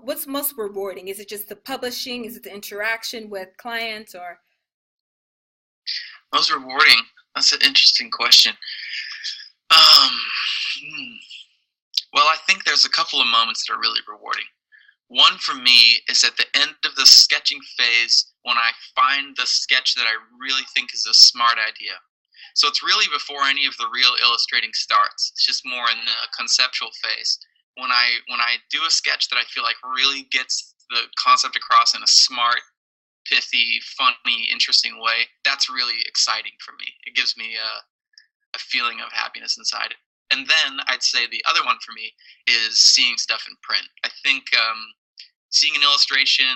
what's most rewarding? Is it just the publishing? Is it the interaction with clients or? Most rewarding? That's an interesting question. Um, hmm. Well, I think there's a couple of moments that are really rewarding. One for me is at the end of the sketching phase when I find the sketch that I really think is a smart idea. So it's really before any of the real illustrating starts. It's just more in the conceptual phase. When I do a sketch that I feel like really gets the concept across in a smart, pithy, funny, interesting way, that's really exciting for me. It gives me a feeling of happiness inside. And then I'd say the other one for me is seeing stuff in print. I think seeing an illustration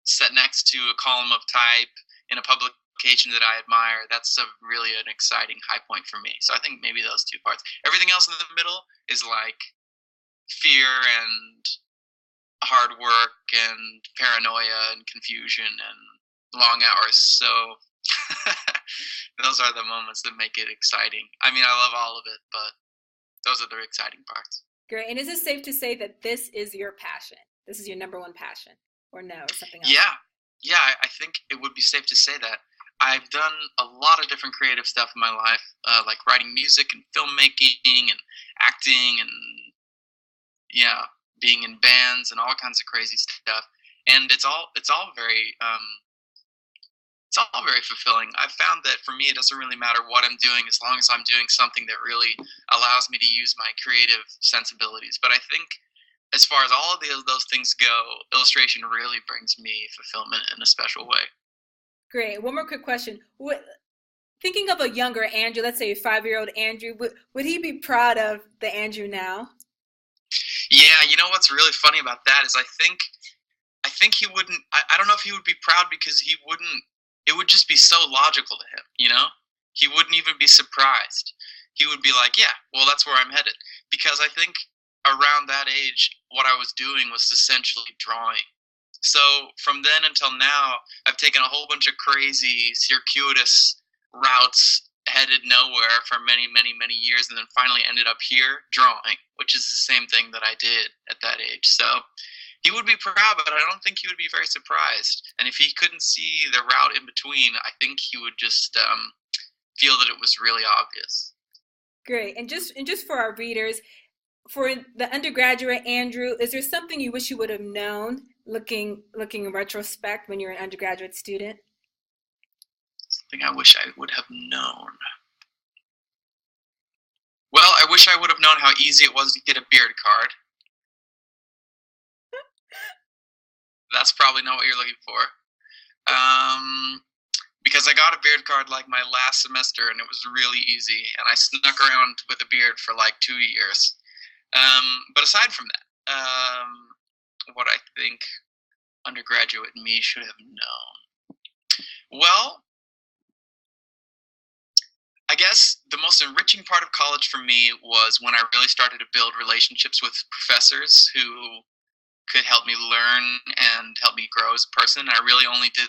set next to a column of type in a publication that I admire, that's really an exciting high point for me. So I think maybe those two parts. Everything else in the middle is like fear and hard work and paranoia and confusion and long hours. So those are the moments that make it exciting. I mean, I love all of it, but those are the exciting parts. Great. And is it safe to say that this is your passion? This is your number one passion, or no, something else? Yeah, I think it would be safe to say that. I've done a lot of different creative stuff in my life, like writing music and filmmaking and acting and being in bands and all kinds of crazy stuff. And it's all very fulfilling. I've found that for me, it doesn't really matter what I'm doing as long as I'm doing something that really allows me to use my creative sensibilities. But I think as far as all of those things go, illustration really brings me fulfillment in a special way. Great. One more quick question. Thinking of a younger Andrew, let's say a 5-year-old Andrew, would he be proud of the Andrew now? Yeah, you know what's really funny about that is I think he wouldn't. I don't know if he would be proud because he wouldn't. It would just be so logical to him, you know? He wouldn't even be surprised. He would be like, yeah, well, that's where I'm headed. Because I think around that age, what I was doing was essentially drawing. So from then until now, I've taken a whole bunch of crazy, circuitous routes headed nowhere for many, many, many years, and then finally ended up here drawing, which is the same thing that I did at that age. So he would be proud, but I don't think he would be very surprised. And if he couldn't see the route in between, I think he would just feel that it was really obvious. Great. And just for our readers, for the undergraduate Andrew, is there something you wish you would have known looking in retrospect when you're an undergraduate student? Something I wish I would have known. Well, I wish I would have known how easy it was to get a beard card. That's probably not what you're looking for. Because I got a beard card like my last semester and it was really easy. And I snuck around with a beard for like 2 years. But aside from that, what I think undergraduate me should have known. Well, I guess the most enriching part of college for me was when I really started to build relationships with professors who could help me learn and help me grow as a person. I really only did